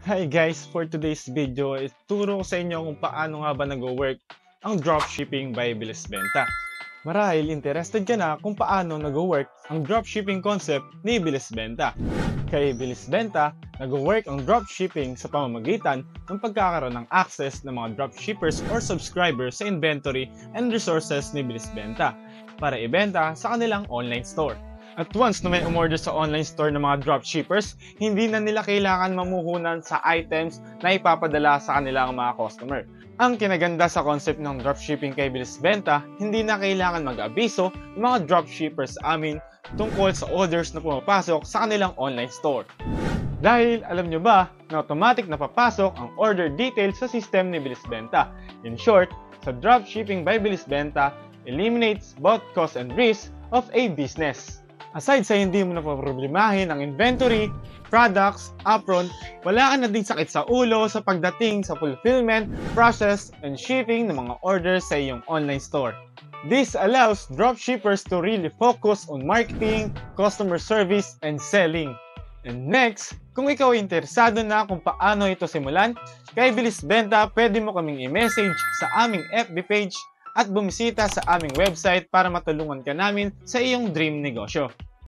Hi guys! For today's video, ituturo ko sa inyo kung paano nga ba nag-work ang dropshipping by Bilis Benta. Marahil interested ka na kung paano nag-work ang dropshipping concept ni Bilis Benta. Kay Bilis Benta, nag-work ang dropshipping sa pamamagitan ng pagkakaroon ng access ng mga dropshippers or subscribers sa inventory and resources ni Bilis Benta para ibenta sa kanilang online store. At once na may umorder sa online store ng mga dropshippers, hindi na nila kailangan mamuhunan sa items na ipapadala sa kanilang mga customer. Ang kinaganda sa concept ng dropshipping kay Bilis Benta, hindi na kailangan mag-abiso ng mga dropshippers sa amin tungkol sa orders na pumapasok sa kanilang online store. Dahil alam nyo ba na automatic na papasok ang order details sa system ni Bilis Benta. In short, sa dropshipping by Bilis Benta, eliminates both cost and risk of a business. Aside sa hindi mo na paproblemahin ang inventory, products, upfront, wala ka na din sakit sa ulo sa pagdating sa fulfillment, process, and shipping ng mga orders sa iyong online store. This allows dropshippers to really focus on marketing, customer service, and selling. And next, kung ikaw ay interesado na kung paano ito simulan, kay Bilis Benta pwede mo kaming i-message sa aming FB page at bumisita sa aming website para matulungan ka namin sa iyong dream negosyo.